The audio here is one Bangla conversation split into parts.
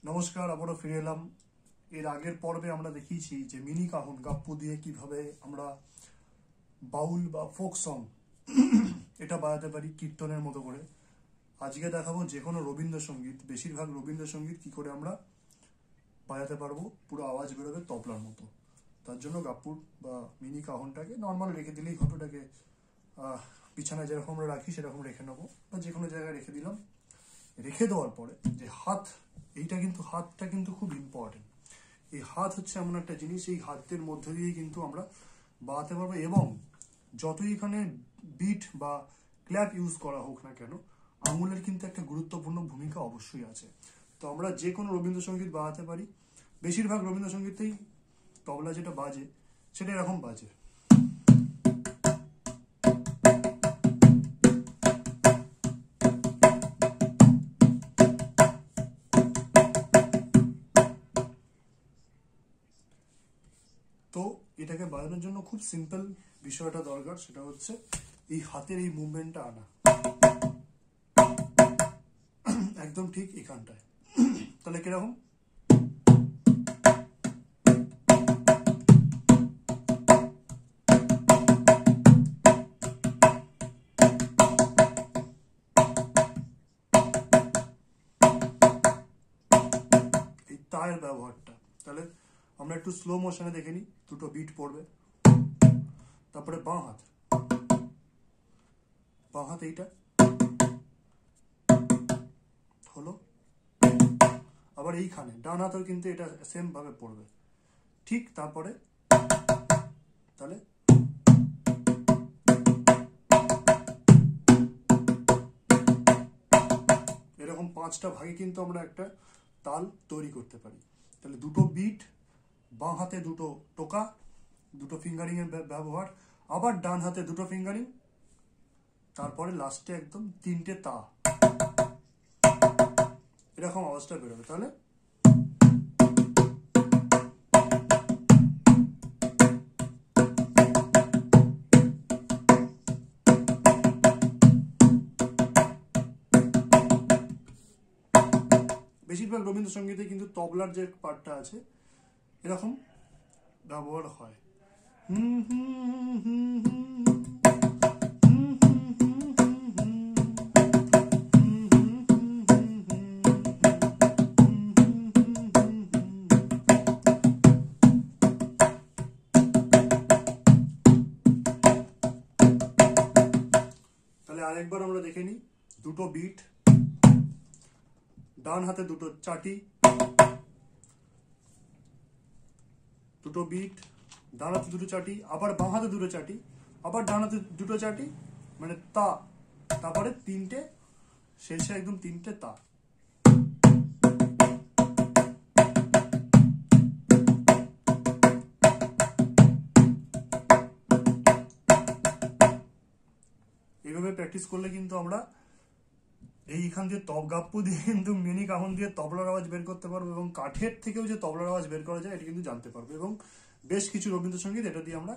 নমস্কার, আবারও ফিরে এলাম। এর আগের পর্বে আমরা দেখিয়েছি যে মিনি কাহন গাপ্পু দিয়ে কিভাবে আমরা বাউল বা ফোক সং এটা বাজাতে পারি কীর্তনের মতো করে। আজকে দেখাবো যে কোনো রবীন্দ্রসঙ্গীত, বেশিরভাগ রবীন্দ্রসঙ্গীত কি করে আমরা বাজাতে পারবো, পুরো আওয়াজ বেরোবে তবলার মতো। তার জন্য গাপ্পুর বা মিনি কাহনটাকে নর্মাল রেখে দিলেই হবে। ওটাকে বিছানায় যেরকম আমরা রাখি সেরকম রেখে নেবো, বা যে কোনো জায়গায় রেখে দিলাম। রেখে দেওয়ার পরে যে হাতটা কিন্তু খুব ইম্পর্টেন্ট। এই হাত হচ্ছে এমন একটা জিনিস, এই হাতের মধ্যে দিয়ে কিন্তু আমরা বাজাতে পারবো, এবং যতই এখানে বিট বা ক্ল্যাপ ইউজ করা হোক না কেন, আঙুলের কিন্তু একটা গুরুত্বপূর্ণ ভূমিকা অবশ্যই আছে। তো আমরা যে কোনো রবীন্দ্রসঙ্গীত বাজাতে পারি। বেশিরভাগ রবীন্দ্রসঙ্গীতেই তবলা যেটা বাজে সেটা এরকম বাজে। তো এটাকে বাজানোর জন্য খুব সিম্পল বিষয়টা দরকার, সেটা হচ্ছে এই হাতের এই মুভমেন্টটা আনা একদম ঠিক এখানটায়। তাহলে কিরকম, এই তায়ের ব্যবহারটা। তাহলে আমরা একটু স্লো মোশনে দেখে নিই। দুটো বিট পড়বে, তারপরে বাঁ হাত এইটা হলো, আবার এইখানে ডান হাতেও কিন্তু এটা সেম ভাবে পড়বে ঠিক। তারপরে তাহলে এরকম 5টা ভাগে কিন্তু আমরা একটা তাল তৈরি করতে পারি। তাহলে দুটো বিট, বাঁ হাতে দুটো টোকা, দুটো ফিঙ্গারিং এর ব্যবহার, আবার ডান হাতে দুটো ফিঙ্গারিং, তারপরে লাস্টে একদম 3টে তা, এরকম আওয়াজটা বেরোবে। তাহলে বেশিরভাগ রবীন্দ্রসঙ্গীতে কিন্তু তবলার যে পার্টটা আছে এরকম ব্যবহার হয়। তাহলে আরেকবার আমরা দেখে নিই। দুটো বিট, ডান হাতে দুটো চাটি, দুটো বিট, ডান হাতে দুটো চাটি, আবার বাঁ হাতে দুটো চাটি, আবার ডান হাতে দুটো চাটি, মানে তা, তারপরে 3টে শেষে একদম 3টে তা। এইভাবে প্র্যাকটিস করলে কিন্তু আমরা এইখান দিয়ে গাপ্পু দিয়ে কিন্তু মিনি কাহন দিয়ে তবলার আওয়াজ বের করতে পারবো, এবং কাঠের থেকেও যে তবলার আওয়াজ বের করা যায় এটা কিন্তু জানতে পারবো, এবং বেশ কিছু রবীন্দ্রসঙ্গীত এটা দিয়ে আমরা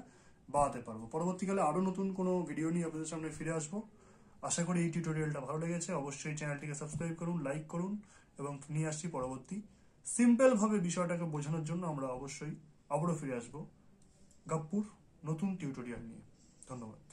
বাজাতে পারবো। পরবর্তীকালে আরো নতুন কোনো ভিডিও নিয়ে আপনাদের সামনে ফিরে আসবো। আশা করি এই টিউটোরিয়ালটা ভালো লেগেছে। অবশ্যই চ্যানেলটিকে সাবস্ক্রাইব করুন, লাইক করুন, এবং নিয়ে আসছি পরবর্তী সিম্পল ভাবে বিষয়টাকে বোঝানোর জন্য আমরা অবশ্যই আবারও ফিরে আসবো গাপ্পুর নতুন টিউটোরিয়াল নিয়ে। ধন্যবাদ।